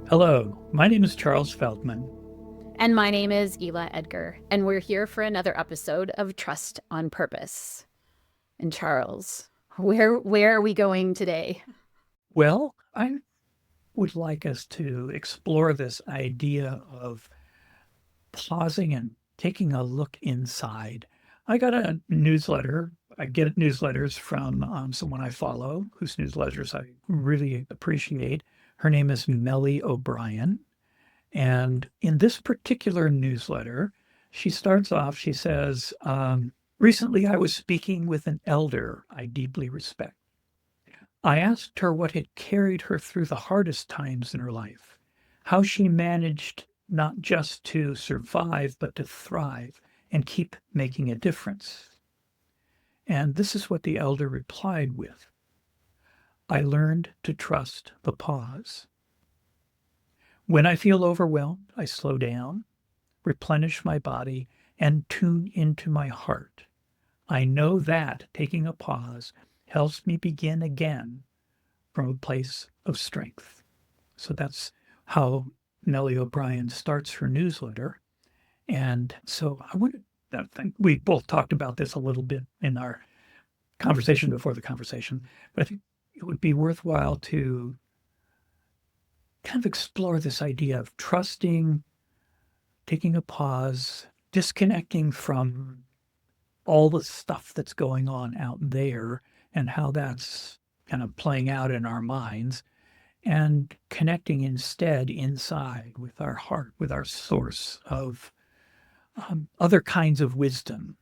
Hello, my name is Charles Feldman. And my name is Ela Edgar, and we're here for another episode of Trust on Purpose. And Charles, where are we going today? Well, I would like us to explore this idea of pausing and taking a look inside. I got a newsletter. I get newsletters from someone I follow whose newsletters I really appreciate. Her name is Melly O'Brien. And in this particular newsletter, she starts off, she says, recently I was speaking with an elder I deeply respect. I asked her what had carried her through the hardest times in her life, how she managed not just to survive, but to thrive and keep making a difference. And this is what the elder replied with: I learned to trust the pause. When I feel overwhelmed, I slow down, replenish my body, and tune into my heart. I know that taking a pause helps me begin again from a place of strength. So that's how Nellie O'Brien starts her newsletter. And so I think we both talked about this a little bit in our conversation before the conversation, but I think it would be worthwhile to kind of explore this idea of trusting, taking a pause, disconnecting from all the stuff that's going on out there and how that's kind of playing out in our minds, and connecting instead inside with our heart, with our source of other kinds of wisdom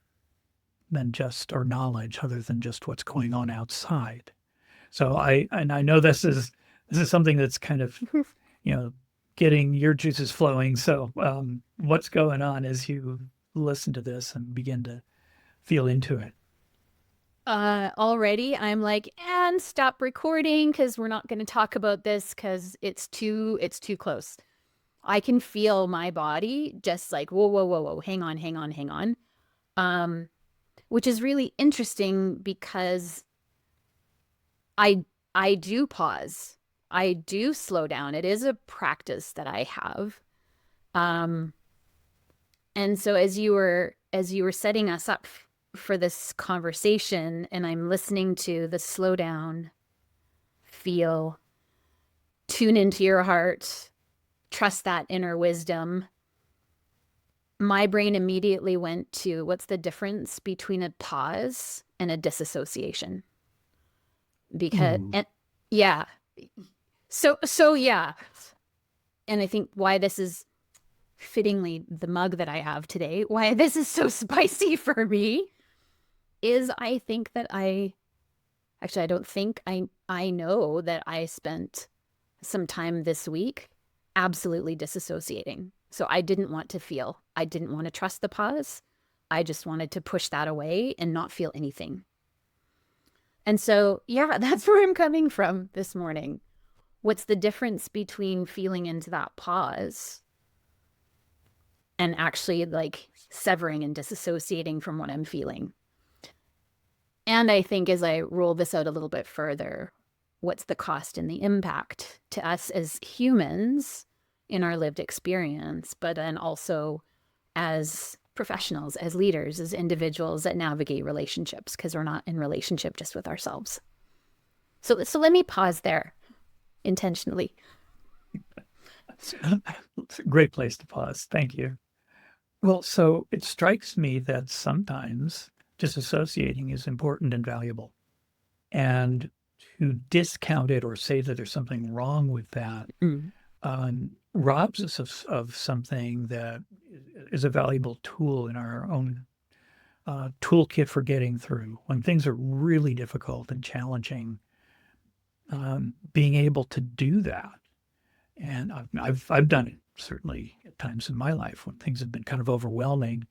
than just, or knowledge other than just what's going on outside. So I know this is something that's kind of, you know, getting your juices flowing. So what's going on as you listen to this and begin to feel into it? Already I'm like, and stop recording because we're not going to talk about this because it's too close. I can feel my body just like, whoa, whoa, whoa, whoa, hang on, hang on, hang on. Um, which is really interesting because I I do pause. I do slow down. It is a practice that I have. Um, and so as you were setting us up for this conversation and I'm listening to the slow down, feel, tune into your heart, trust that inner wisdom, my brain immediately went to what's the difference between a pause and a disassociation? Because Ooh. and yeah. So yeah. And I think why this is fittingly the mug that I have today, why this is so spicy for me is I think that I don't think I know that I spent some time this week absolutely disassociating. So I didn't want to feel. I didn't want to trust the pause. I just wanted to push that away and not feel anything. And so, yeah, that's where I'm coming from this morning. What's the difference between feeling into that pause and actually like severing and disassociating from what I'm feeling? And I think as I roll this out a little bit further, what's the cost and the impact to us as humans in our lived experience, but then also as professionals, as leaders, as individuals that navigate relationships, because we're not in relationship just with ourselves. So let me pause there intentionally. It's a great place to pause. Thank you. Well, so it strikes me that sometimes disassociating is important and valuable. And to discount it or say that there's something wrong with that Mm. robs us of something that is a valuable tool in our own toolkit for getting through when things are really difficult and challenging. Being able to do that, and I've done it certainly at times in my life when things have been kind of overwhelming.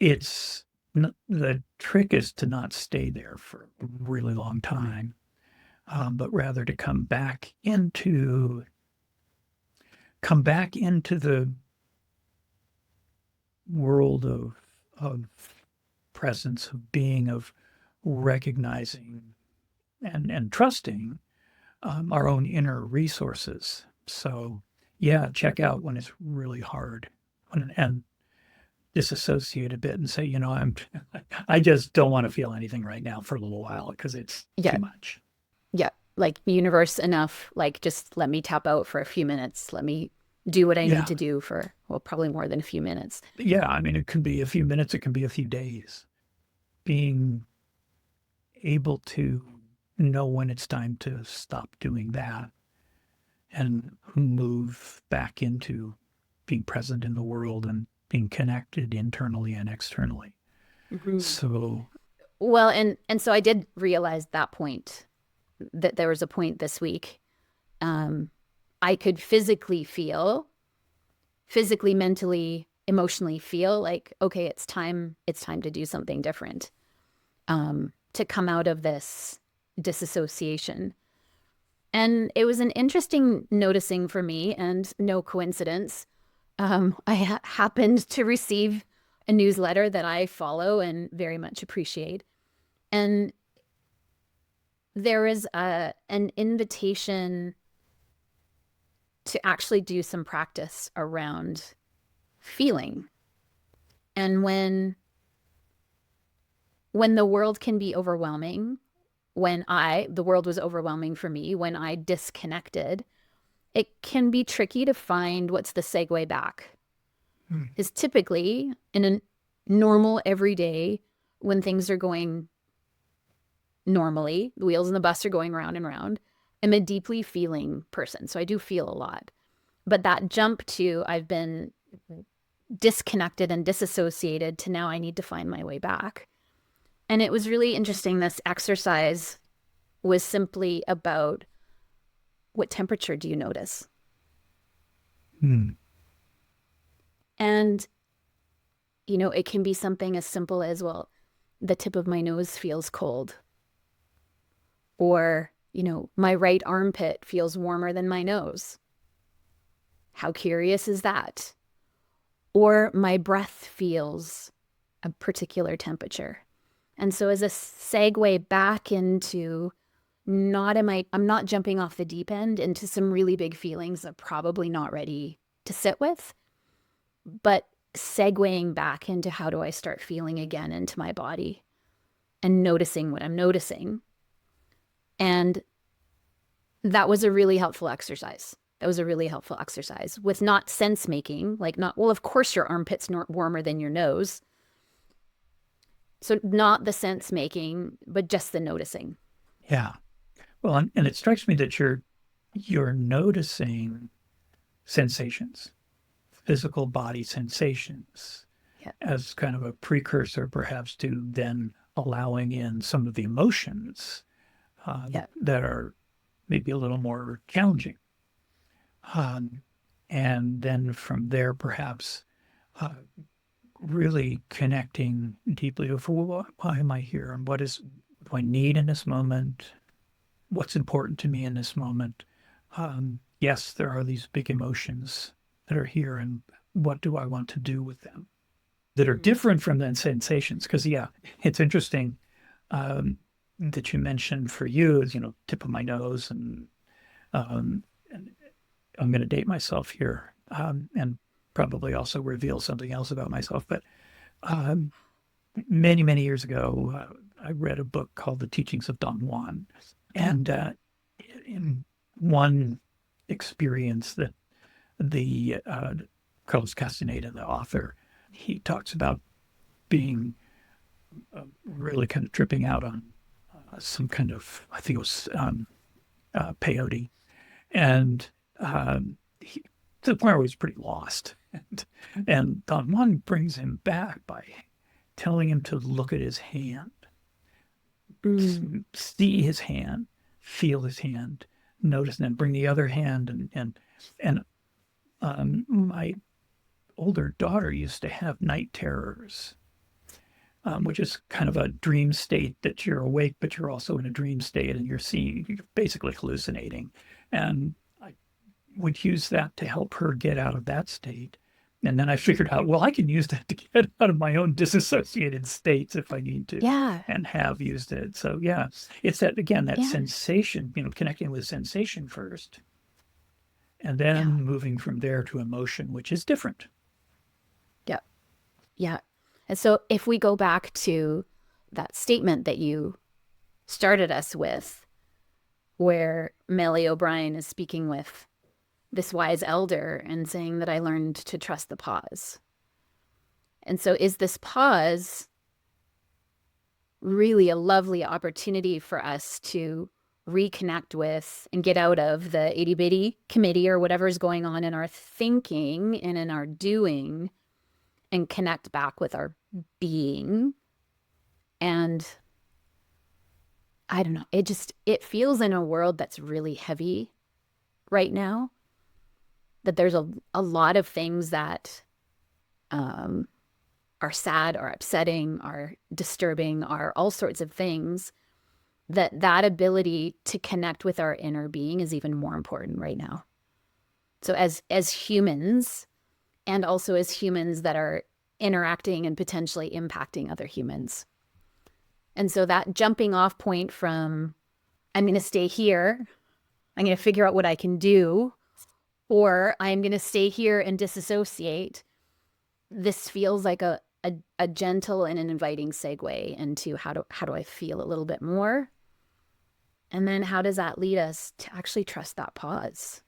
It's the trick is to not stay there for a really long time, but rather to come back into the world of presence, of being, of recognizing and trusting our own inner resources. So, yeah, check out when it's really hard and disassociate a bit and say, I just don't want to feel anything right now for a little while because it's Yeah. too much. Yeah. Like universe enough. Like just let me tap out for a few minutes. Let me do what I need Yeah. to do for, well, probably more than a few minutes. Yeah. I mean, it can be a few minutes, it can be a few days. Being able to know when it's time to stop doing that and move back into being present in the world and being connected internally and externally. Mhm. So, Well, and so I did realize that point, that there was a point this week. Um, I could physically, mentally, emotionally feel like, okay, it's time to do something different. To come out of this disassociation. And it was an interesting noticing for me, and no coincidence. I happened to receive a newsletter that I follow and very much appreciate. And there is an invitation to actually do some practice around feeling. And when the world can be overwhelming, the world was overwhelming for me, when I disconnected, it can be tricky to find what's the segue back. Because typically in a normal everyday, when things are going normally, the wheels in the bus are going round and round, I'm a deeply feeling person. So I do feel a lot. But that jump to I've been disconnected and disassociated to now I need to find my way back. And it was really interesting. This exercise was simply about, what temperature do you notice? hmm. And, it can be something as simple as, well, the tip of my nose feels cold. Or, my right armpit feels warmer than my nose. How curious is that? Or my breath feels a particular temperature. And so as a segue back into, I'm not jumping off the deep end into some really big feelings I'm probably not ready to sit with, but segueing back into, how do I start feeling again into my body and noticing what I'm noticing. And that was a really helpful exercise. That was a really helpful exercise with not sense making, like, not, well, of course your armpit's not warmer than your nose. So not the sense making, but just the noticing. Yeah. Well, and it strikes me that you're noticing sensations, physical body sensations, Yeah. as kind of a precursor, perhaps, to then allowing in some of the emotions Yeah. that are maybe a little more challenging. Um, and then from there, perhaps uh, really connecting deeply with, why am I here, and what do I need in this moment? What's important to me in this moment? Yes, there are these big emotions that are here, and what do I want to do with them that are Mm-hmm. different from the sensations? Because, yeah, it's interesting that you mentioned for you is, tip of my nose, and I'm going to date myself here, and probably also reveal something else about myself. But um, many, many years ago, I read a book called The Teachings of Don Juan. And in one experience that the Carlos Castaneda, the author, he talks about being really kind of tripping out on some kind of, I think it was peyote. And he, to the point where he was pretty lost. And Don Juan brings him back by telling him to look at his hand, Mm. see his hand, feel his hand, notice, and then bring the other hand. And my older daughter used to have night terrors, which is kind of a dream state that you're awake, but you're also in a dream state and you're basically hallucinating. And I would use that to help her get out of that state. And then I figured out, well, I can use that to get out of my own disassociated states if I need to, Yeah. and have used it. So, yeah, it's that, again, that Yeah. sensation, connecting with sensation first, and then moving from there to emotion, which is different. Yeah. Yeah. And so if we go back to that statement that you started us with, where Melly O'Brien is speaking with this wise elder and saying that I learned to trust the pause. And so is this pause really a lovely opportunity for us to reconnect with and get out of the itty bitty committee or whatever's going on in our thinking and in our doing and connect back with our being? And I don't know, it feels in a world that's really heavy right now that there's a lot of things that are sad, are upsetting, are disturbing, are all sorts of things, that ability to connect with our inner being is even more important right now. So as humans, and also as humans that are interacting and potentially impacting other humans. And so that jumping off point from, I'm going to stay here, I'm going to figure out what I can do, or I'm going to stay here and disassociate, this feels like a gentle and an inviting segue into how do I feel a little bit more? And then how does that lead us to actually trust that pause?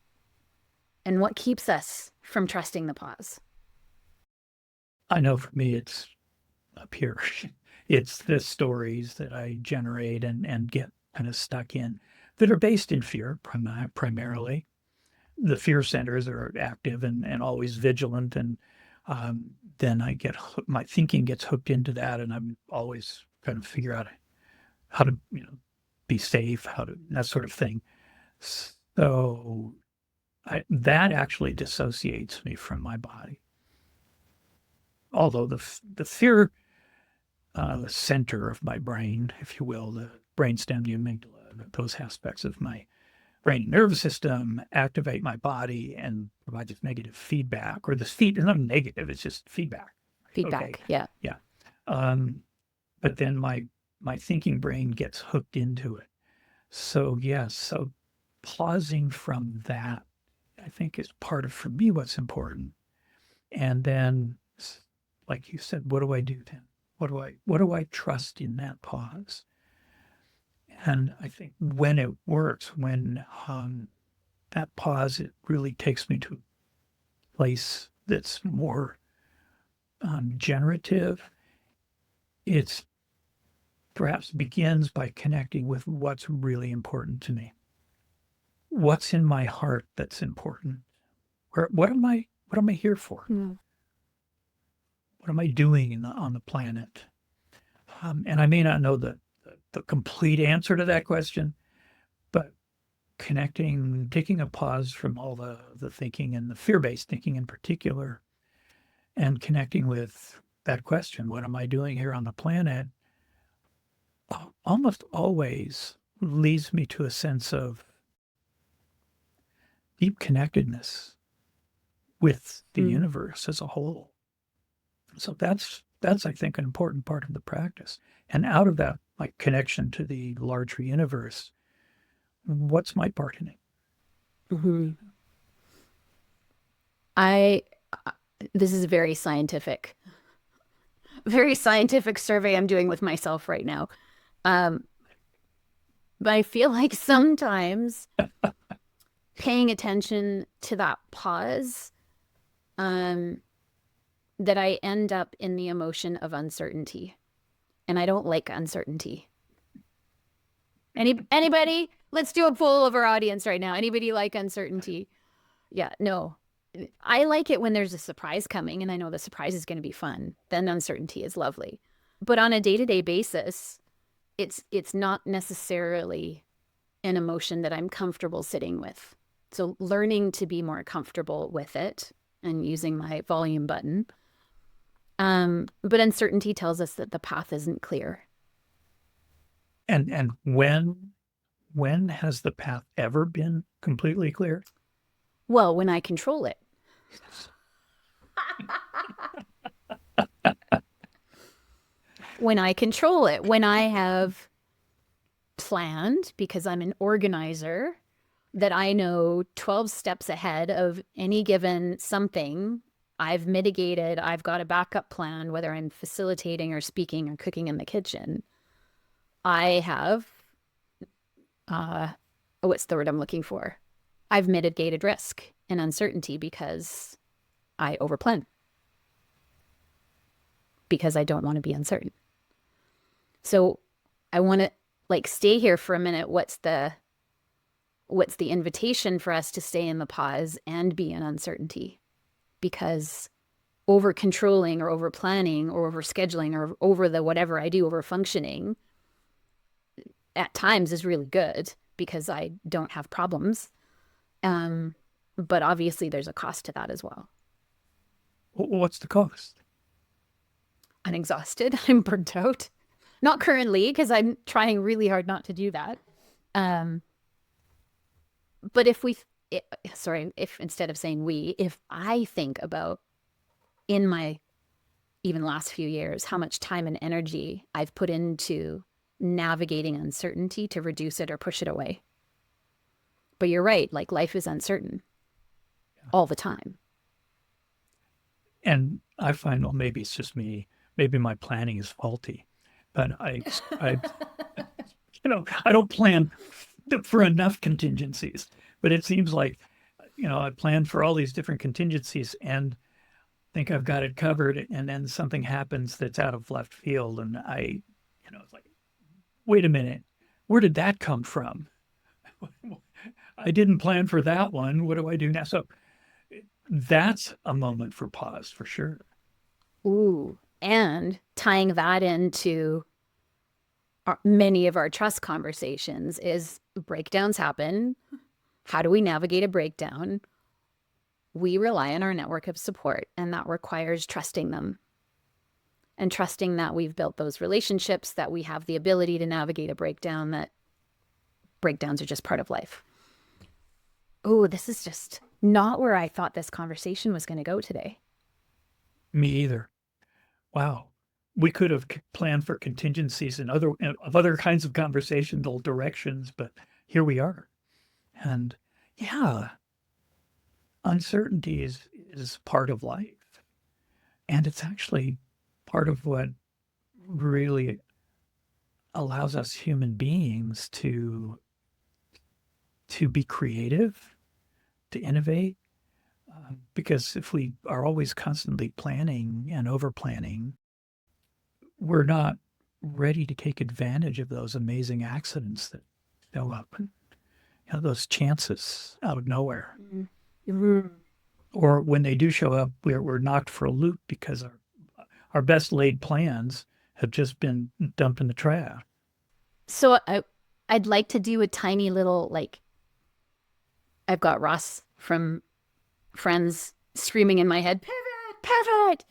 And what keeps us from trusting the pause? I know for me, it's up here. It's the stories that I generate and get kind of stuck in that are based in fear primarily. The fear centers are active and always vigilant. And then my thinking gets hooked into that, and I'm always trying to figure out how to, be safe, that sort of thing. So that actually dissociates me from my body. Although the fear center of my brain, if you will, the brainstem, the amygdala, those aspects of my brain and nervous system activate my body and provide this negative feedback, or this feed is not negative, it's just feedback. Feedback, okay. Yeah. Yeah. But then my thinking brain gets hooked into it. So so pausing from that, I think, is part of, for me, what's important. And then, like you said, what do I do then? What do I trust in that pause? And I think when it works, when that pause, it really takes me to a place that's more generative. It's perhaps begins by connecting with what's really important to me. What's in my heart that's important? What am I here for? Mm. What am I doing on the planet? And I may not know the complete answer to that question, but taking a pause from all the thinking and the fear-based thinking in particular, and connecting with that question, what am I doing here on the planet, almost always leads me to a sense of deep connectedness with the universe as a whole. So that's I think an important part of the practice. And out of that, like, connection to the larger universe, what's my part in it? Mm-hmm. This is a very scientific survey I'm doing with myself right now. But I feel like sometimes paying attention to that pause, that I end up in the emotion of uncertainty. And I don't like uncertainty. Anybody? Let's do a poll of our audience right now. Anybody like uncertainty? Yeah, no. I like it when there's a surprise coming and I know the surprise is going to be fun. Then uncertainty is lovely. But on a day-to-day basis, it's not necessarily an emotion that I'm comfortable sitting with. So learning to be more comfortable with it and using my volume button. But uncertainty tells us that the path isn't clear. And when has the path ever been completely clear? Well, when I control it. When I control it, when I have planned, because I'm an organizer, that I know 12 steps ahead of any given something. I've mitigated, I've got a backup plan, whether I'm facilitating or speaking or cooking in the kitchen. I have, what's the word I'm looking for? I've mitigated risk and uncertainty because I overplan, because I don't want to be uncertain. So I want to like stay here for a minute. What's the invitation for us to stay in the pause and be in uncertainty? Because over controlling or over planning or over scheduling or over the whatever I do, over functioning at times is really good because I don't have problems. But obviously there's a cost to that as well. What's the cost? I'm exhausted. I'm burnt out. Not currently, because I'm trying really hard not to do that. But if instead of saying we, if I think about in my even last few years, how much time and energy I've put into navigating uncertainty to reduce it or push it away. But you're right, like life is uncertain all the time. And I find, well, maybe it's just me. Maybe my planning is faulty, but I I don't plan for enough contingencies. But it seems like, I plan for all these different contingencies and think I've got it covered, and then something happens that's out of left field, and it's like, wait a minute, where did that come from? I didn't plan for that one. What do I do now? So that's a moment for pause, for sure. Ooh, and tying that into many of our trust conversations is breakdowns happen. How do we navigate a breakdown? We rely on our network of support, and that requires trusting them and trusting that we've built those relationships, that we have the ability to navigate a breakdown, that breakdowns are just part of life. Oh, this is just not where I thought this conversation was going to go today. Me either. Wow. We could have planned for contingencies and other kinds of conversational directions, but here we are. And yeah, uncertainty is part of life. And it's actually part of what really allows us human beings to be creative, to innovate. Because if we are always constantly planning and over planning, we're not ready to take advantage of those amazing accidents that show up, those chances out of nowhere. Mm-hmm. Or when they do show up, we're knocked for a loop because our best laid plans have just been dumped in the trash. So I'd like to do a tiny little, like, I've got Ross from Friends screaming in my head, pivot, pivot.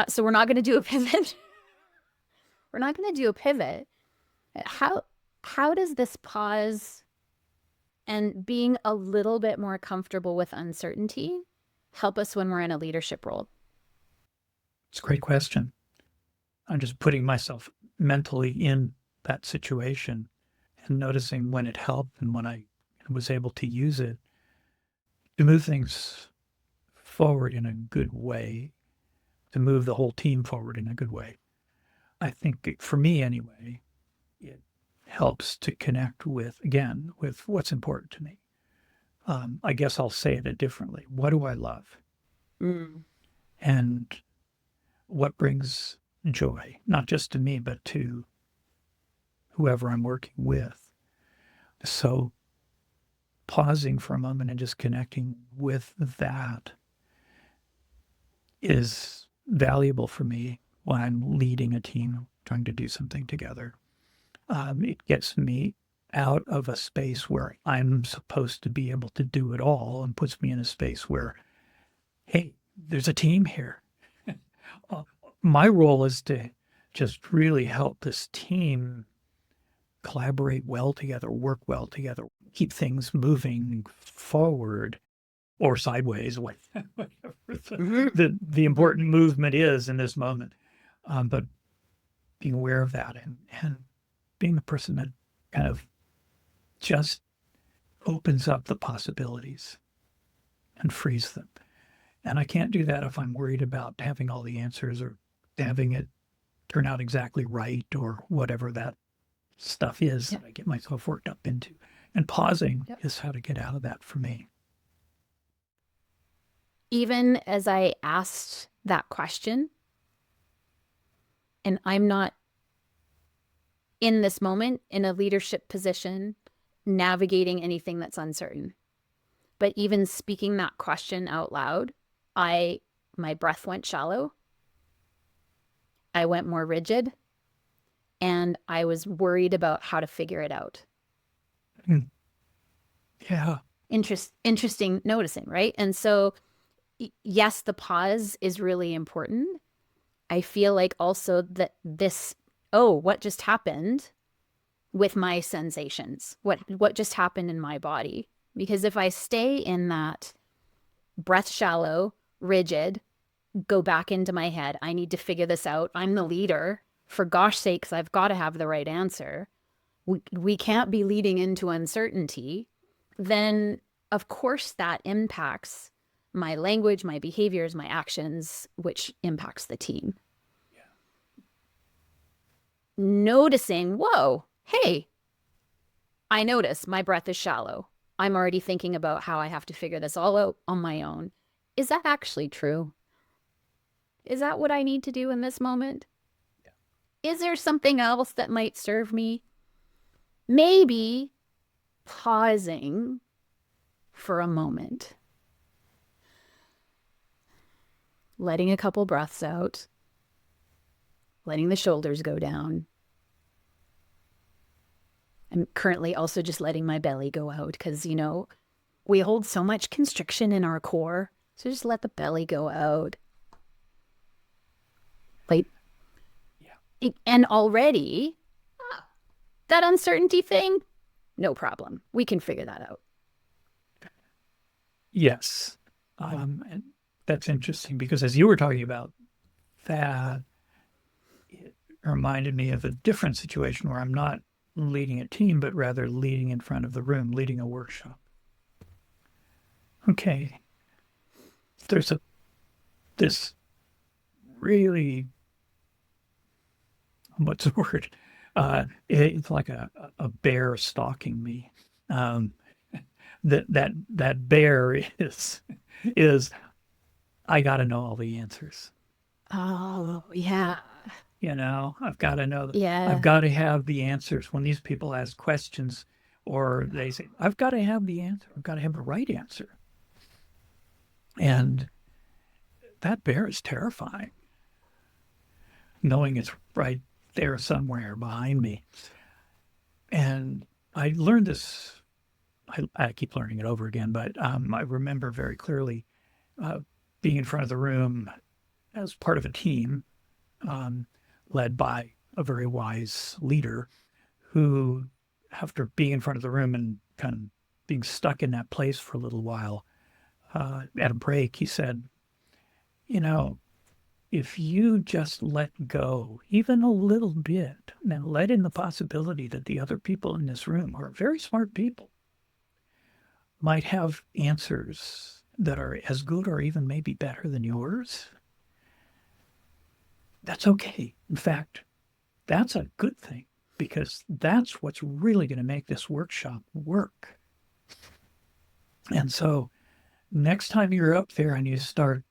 So we're not going to do a pivot. We're not going to do a pivot. How does this pause and being a little bit more comfortable with uncertainty help us when we're in a leadership role? It's a great question. I'm just putting myself mentally in that situation and noticing when it helped and when I was able to use it to move things forward in a good way, to move the whole team forward in a good way. I think for me anyway, it helps to connect with what's important to me. I guess I'll say it differently. What do I love? Mm. And what brings joy, not just to me, but to whoever I'm working with. So pausing for a moment and just connecting with that is valuable for me when I'm leading a team, trying to do something together. It gets me out of a space where I'm supposed to be able to do it all and puts me in a space where, hey, there's a team here. My role is to just really help this team collaborate well together, work well together, keep things moving forward or sideways, whatever the important movement is in this moment. But being aware of that and being the person that kind of just opens up the possibilities and frees them. And I can't do that if I'm worried about having all the answers or having it turn out exactly right or whatever that stuff is Yep. that I get myself worked up into. And pausing Yep. is how to get out of that for me. Even as I asked that question, and I'm not in this moment in a leadership position navigating anything that's uncertain, but even speaking that question out loud, my breath went shallow. I went more rigid, and I was worried about how to figure it out. Yeah. Interesting noticing, right? And so, yes, the pause is really important. I feel like also that what just happened with my sensations? What just happened in my body? Because if I stay in that breath shallow, rigid, go back into my head, I need to figure this out. I'm the leader. For gosh sakes, I've got to have the right answer. We can't be leading into uncertainty. Then, of course, that impacts my language, my behaviors, my actions, which impacts the team. Yeah. Noticing, whoa, hey, I notice my breath is shallow. I'm already thinking about how I have to figure this all out on my own. Is that actually true? Is that what I need to do in this moment? Yeah. Is there something else that might serve me? Maybe pausing for a moment, letting a couple breaths out, letting the shoulders go down. I'm currently also just letting my belly go out because, we hold so much constriction in our core. So just let the belly go out. Like, Yeah. and already that uncertainty thing, no problem. We can figure that out. Yes. And that's interesting because as you were talking about that, it reminded me of a different situation where I'm not leading a team, but rather leading in front of the room, leading a workshop. Okay. There's this really, what's the word? It's like a bear stalking me. Um, that bear is I got to know all the answers. Oh, yeah. I've got to know. I've Yeah. got to have the answers when these people ask questions, or they say, "I've got to have the answer. I've got to have the right answer." And that bear is terrifying, knowing it's right there somewhere behind me. And I learned this. I keep learning it over again, but I remember very clearly being in front of the room as part of a team led by a very wise leader who, after being in front of the room and kind of being stuck in that place for a little while, at a break, he said, if you just let go even a little bit, now let in the possibility that the other people in this room are very smart people, might have answers that are as good or even maybe better than yours, that's okay. In fact, that's a good thing because that's what's really going to make this workshop work. And so next time you're up there and you start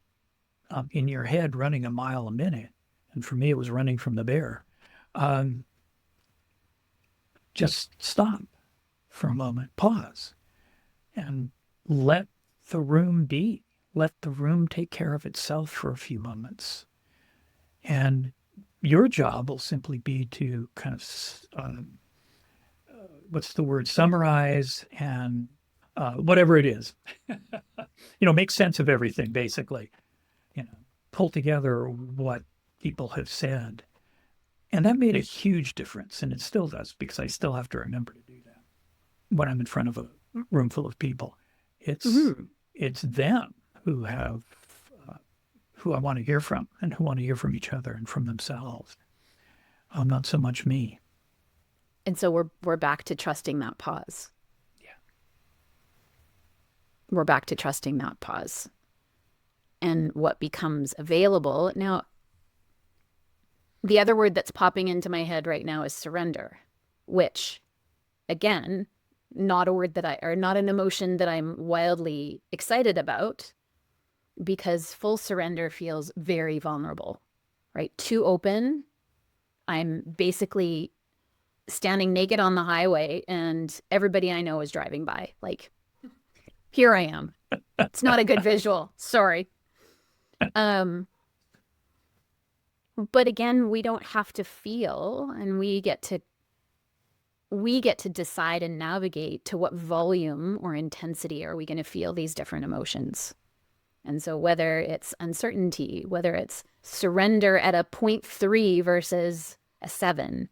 in your head running a mile a minute, and for me it was running from the bear, just stop for a moment, pause, and let the room be. Let the room take care of itself for a few moments. And your job will simply be to kind of, what's the word, summarize and whatever it is, make sense of everything, basically, pull together what people have said. And that made a huge difference. And it still does because I still have to remember to do that when I'm in front of a room full of people. It's them who have who I want to hear from and who want to hear from each other and from themselves. Not so much me. And so we're back to trusting that pause. Yeah. we're back to trusting that pause. And what becomes available now, the other word that's popping into my head right now is surrender, which, again, not a word that or not an emotion that I'm wildly excited about, because full surrender feels very vulnerable, right? Too open. I'm basically standing naked on the highway and everybody I know is driving by. Like, here I am. It's not a good visual. Sorry. But again, we don't have to feel, and we get to decide and navigate to what volume or intensity are we going to feel these different emotions. And so whether it's uncertainty, whether it's surrender at a 0.3 versus a 7.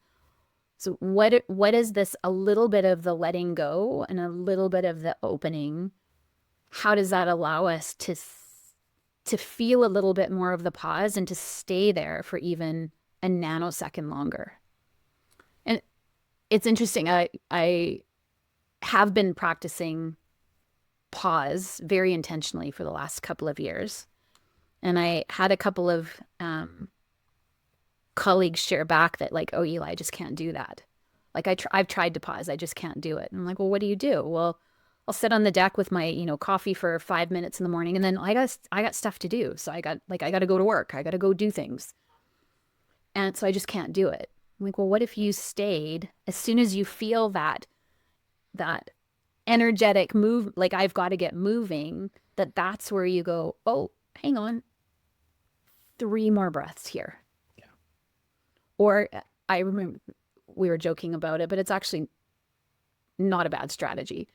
So what is this, a little bit of the letting go and a little bit of the opening? How does that allow us to feel a little bit more of the pause and to stay there for even a nanosecond longer? And it's interesting. I have been practicing pause very intentionally for the last couple of years. And I had a couple of colleagues share back that, like, oh, Eli, I just can't do that. Like, I've tried to pause. I just can't do it. And I'm like, well, what do you do? Well, I'll sit on the deck with my, coffee for 5 minutes in the morning, and then I got stuff to do. So I got to go to work. I got to go do things. And so I just can't do it. I'm like, well, what if you stayed as soon as you feel that energetic move, like I've got to get moving, that's where you go, oh, hang on, 3 more breaths here. Yeah. Or I remember we were joking about it, but it's actually not a bad strategy.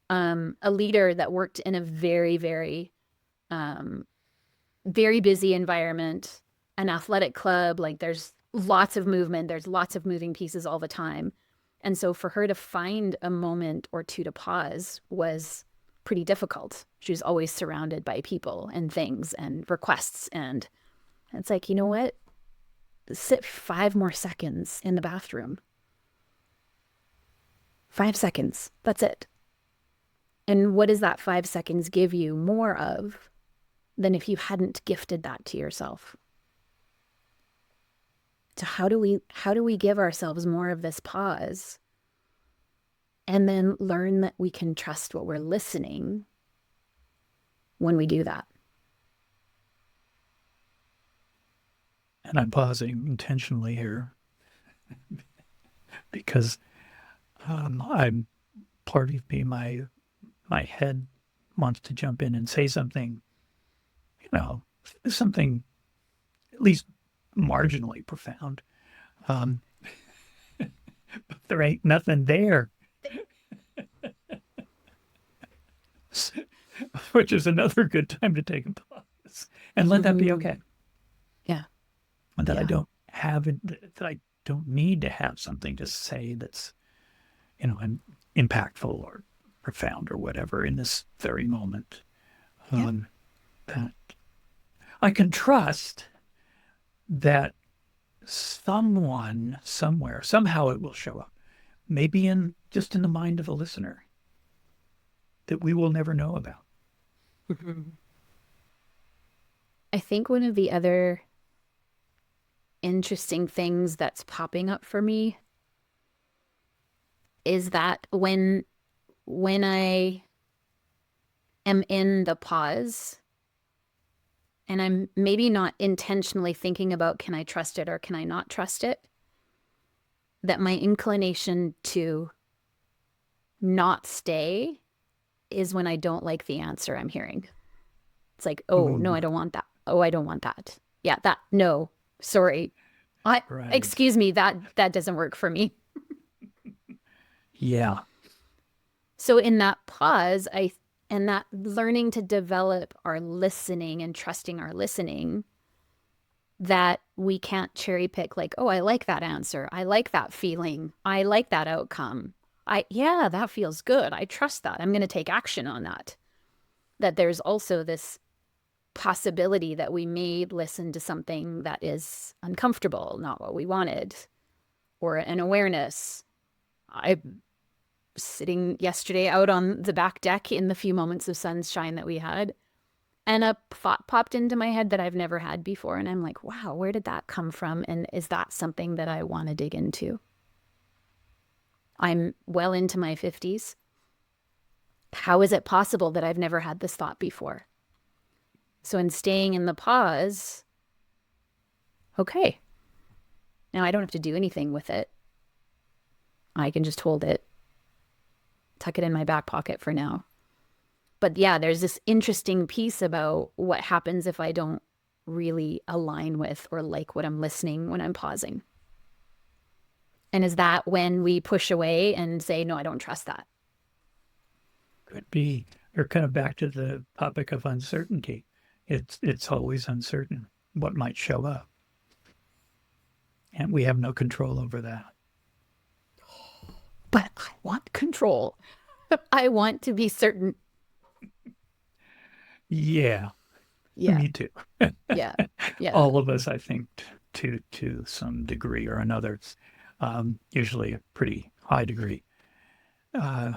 A leader that worked in a very, very, very busy environment, an athletic club, like there's lots of movement, there's lots of moving pieces all the time. And so for her to find a moment or two to pause was pretty difficult. She was always surrounded by people and things and requests. And it's like, you know what? Sit 5 more seconds in the bathroom. 5 seconds. That's it. And what does that 5 seconds give you more of than if you hadn't gifted that to yourself? So how do we give ourselves more of this pause and then learn that we can trust what we're listening when we do that? And I'm pausing intentionally here because I'm part of me, my head wants to jump in and say something, something at least marginally profound. But there ain't nothing there. Which is another good time to take a pause and let that be okay. Yeah. And that I don't have it, that I don't need to have something to say that's, impactful or profound or whatever in this very moment. That I can trust that someone, somewhere, somehow it will show up, maybe just in the mind of a listener, that we will never know about. I think one of the other interesting things that's popping up for me is that when I am in the pause and I'm maybe not intentionally thinking about, can I trust it or can I not trust it, that my inclination to not stay is when I don't like the answer I'm hearing. It's like, oh, no, I don't want that. Oh, I don't want that. Yeah, no, sorry. Right. Excuse me, that doesn't work for me. Yeah. So in that pause, and that learning to develop our listening and trusting our listening, that we can't cherry pick, like, oh, I like that answer. I like that feeling. I like that outcome. That feels good. I trust that. I'm going to take action on that. That there's also this possibility that we may listen to something that is uncomfortable, not what we wanted, or an awareness. sitting yesterday out on the back deck in the few moments of sunshine that we had, and a thought popped into my head that I've never had before. And I'm like, wow, where did that come from? And is that something that I want to dig into? I'm well into my 50s. How is it possible that I've never had this thought before? So in staying in the pause, okay, now I don't have to do anything with it. I can just hold it, tuck it in my back pocket for now. But yeah, there's this interesting piece about what happens if I don't really align with or like what I'm listening when I'm pausing. And is that when we push away and say, no, I don't trust that? Could be. You're kind of back to the topic of uncertainty. It's always uncertain what might show up. And we have no control over that. But I want control. I want to be certain. Yeah. Yeah. Me too. Yeah. Yeah. All of us, I think, to some degree or another, usually a pretty high degree,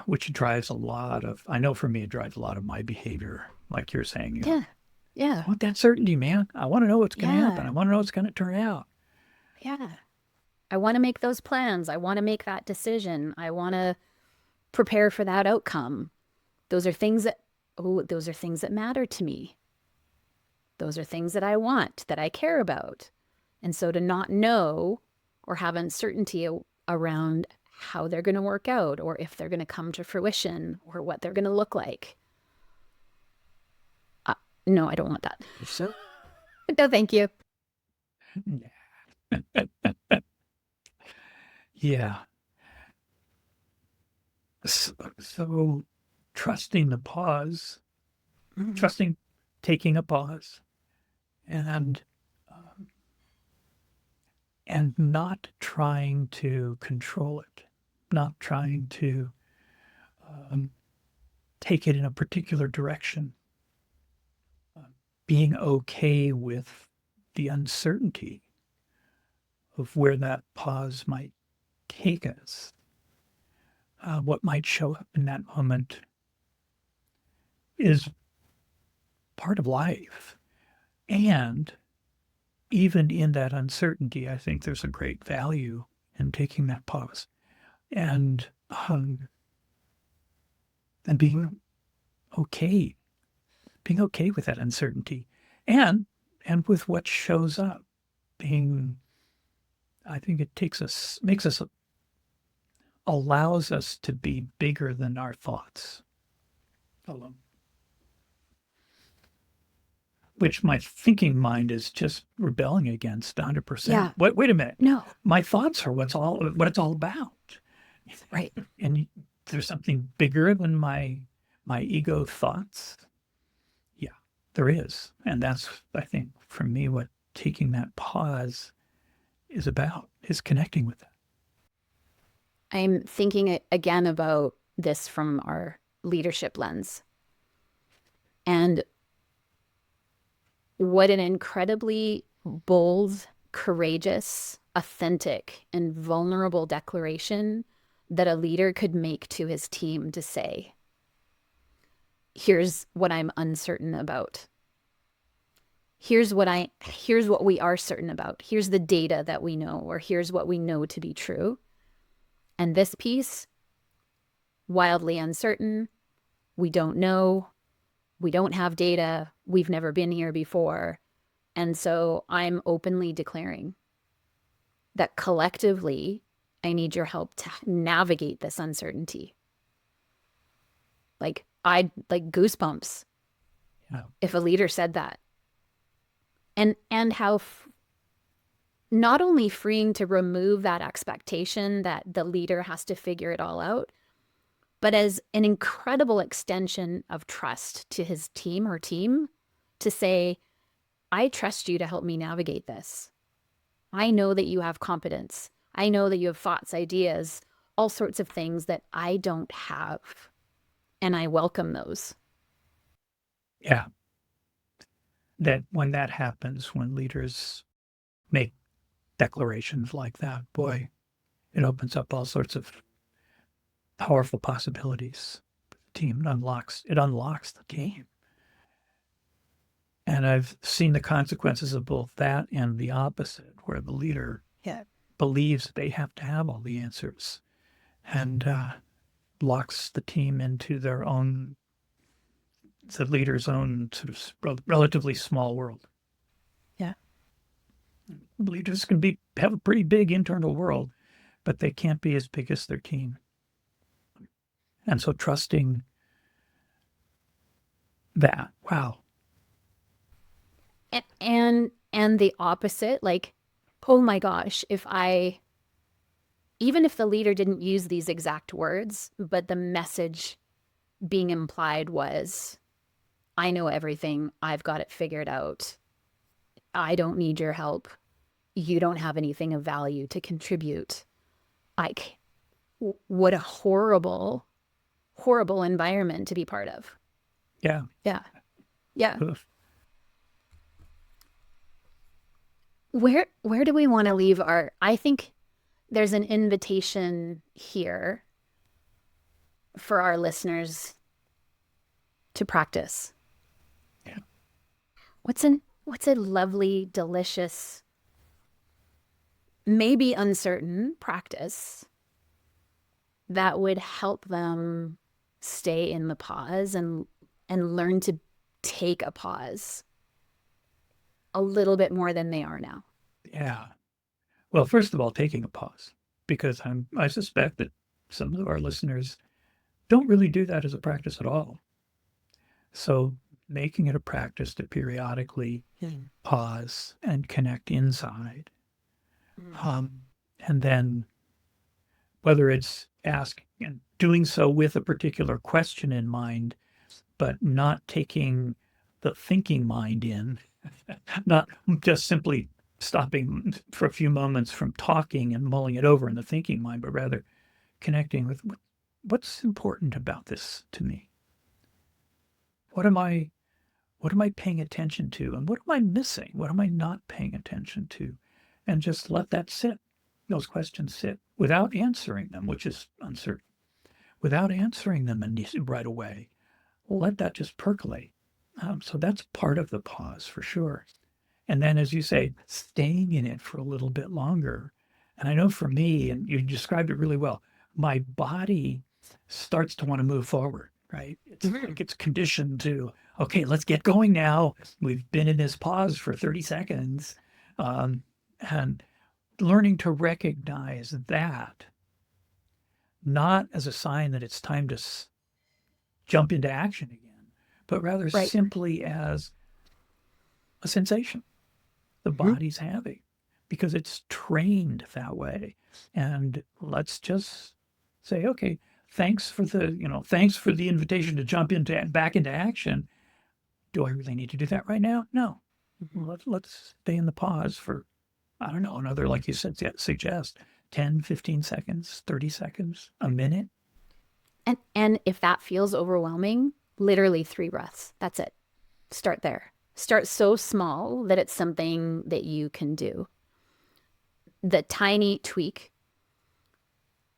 which drives a lot of, I know for me, it drives a lot of my behavior, like you're saying. You know, Yeah. Yeah. I want that certainty, man. I want to know what's going to happen. I want to know what's going to turn out. Yeah. I want to make those plans. I want to make that decision. I want to prepare for that outcome. Those are things that matter to me. Those are things that I want, that I care about. And so to not know or have uncertainty around how they're going to work out, or if they're going to come to fruition, or what they're going to look like. No, I don't want that. So, No, thank you. yeah. So trusting the pause, trusting taking a pause, and not trying to control it, not trying to take it in a particular direction, being okay with the uncertainty of where that pause might take us, what might show up in that moment is part of life. And even in that uncertainty, I think there's a great value in taking that pause and being okay with that uncertainty and with what shows up. I think it allows us to be bigger than our thoughts alone. Which my thinking mind is just rebelling against 100%. Yeah. Wait a minute. No. My thoughts are what it's all about. Right. And there's something bigger than my ego thoughts. Yeah, there is. And that's, I think, for me, what taking that pause is about, is connecting with that. I'm thinking again about this from our leadership lens. And what an incredibly bold, courageous, authentic, and vulnerable declaration that a leader could make to his team to say, here's what I'm uncertain about. Here's what we are certain about. Here's the data that we know, or here's what we know to be true. And this piece, wildly uncertain, we don't know, we don't have data, we've never been here before. And so I'm openly declaring that collectively, I need your help to navigate this uncertainty. Like goosebumps. Yeah. If a leader said that. And how not only freeing to remove that expectation that the leader has to figure it all out, but as an incredible extension of trust to his team or team to say, I trust you to help me navigate this. I know that you have competence. I know that you have thoughts, ideas, all sorts of things that I don't have. And I welcome those. Yeah. That when that happens, when leaders make declarations like that, boy, it opens up all sorts of powerful possibilities. The team unlocks the team. And I've seen the consequences of both that and the opposite, where the leader believes they have to have all the answers and locks the team into the leader's own sort of relatively small world. Yeah. Leaders can have a pretty big internal world, but they can't be as big as their team. And so trusting that, wow. And the opposite, like, oh my gosh, even if the leader didn't use these exact words, but the message being implied was, I know everything, I've got it figured out, I don't need your help, you don't have anything of value to contribute. Like, what a horrible, horrible environment to be part of. Yeah. Yeah. Yeah. Oof. Where do we want to leave I think there's an invitation here for our listeners to practice. Yeah. What's a lovely, delicious, maybe uncertain practice that would help them stay in the pause and learn to take a pause a little bit more than they are now? Yeah. Well, first of all, taking a pause, because I suspect that some of our listeners don't really do that as a practice at all. So making it a practice to periodically pause and connect inside. And then whether it's asking and doing so with a particular question in mind, but not taking the thinking mind in, not just simply stopping for a few moments from talking and mulling it over in the thinking mind, but rather connecting with what's important about this to me. What am I paying attention to? And what am I missing? What am I not paying attention to? And just let that sit, those questions sit without answering them, which is uncertain, without answering them right away. Let that just percolate. So that's part of the pause for sure. And then, as you say, staying in it for a little bit longer. And I know for me, and you described it really well, my body starts to want to move forward, right? It's like it's conditioned to, okay, let's get going now. We've been in this pause for 30 seconds. And learning to recognize that, not as a sign that it's time to jump into action again, but rather simply as a sensation the body's having, because it's trained that way. And let's just say, okay, thanks for the invitation to jump back into action. Do I really need to do that right now? No. Let's stay in the pause for, I don't know, another, like you said, suggest 10, 15 seconds, 30 seconds, a minute. And if that feels overwhelming, literally 3 breaths. That's it. Start there. Start so small that it's something that you can do. The tiny tweak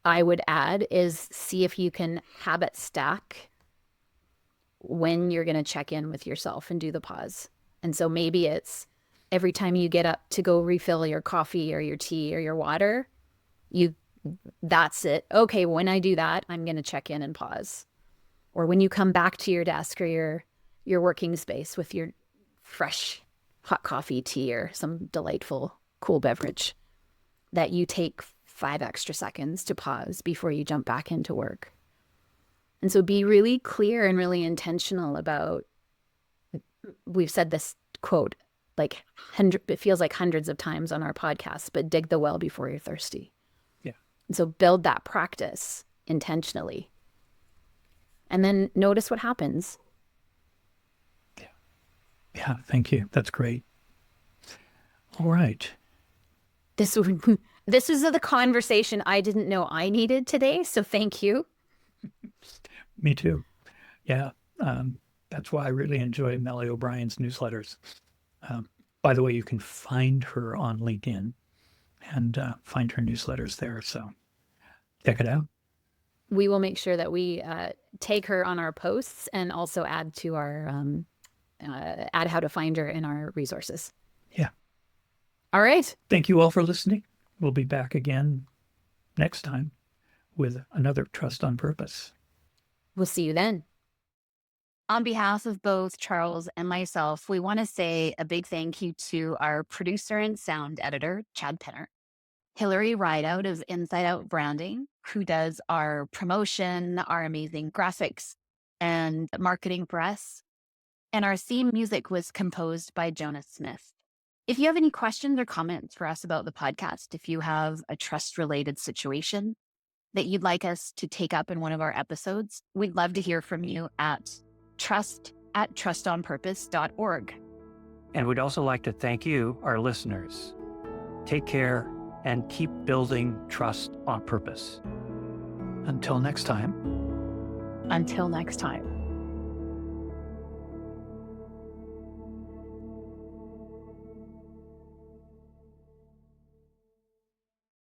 I would add is see if you can habit stack when you're going to check in with yourself and do the pause. And so maybe it's every time you get up to go refill your coffee or your tea or your water, that's it. Okay, when I do that, I'm going to check in and pause. Or when you come back to your desk or your working space with your fresh hot coffee, tea, or some delightful cool beverage, that you take 5 extra seconds to pause before you jump back into work. And so be really clear and really intentional about, we've said this quote like it feels like hundreds of times on our podcast, but dig the well before you're thirsty. Yeah. And so build that practice intentionally. And then notice what happens. Yeah, thank you. That's great. All right. This is the conversation I didn't know I needed today, so thank you. Me too. Yeah, that's why I really enjoy Melly O'Brien's newsletters. By the way, you can find her on LinkedIn and find her newsletters there, so check it out. we will make sure that we tag her on our posts and also add to our add how to find her in our resources. Yeah. All right. Thank you all for listening. We'll be back again next time with another Trust on Purpose. We'll see you then. On behalf of both Charles and myself, we want to say a big thank you to our producer and sound editor, Chad Penner, Hillary Rideout of Inside Out Branding, who does our promotion, our amazing graphics, and marketing for us. And our theme music was composed by Jonas Smith. If you have any questions or comments for us about the podcast, if you have a trust-related situation that you'd like us to take up in one of our episodes, we'd love to hear from you at trust@trustonpurpose.org. And we'd also like to thank you, our listeners. Take care and keep building trust on purpose. Until next time. Until next time.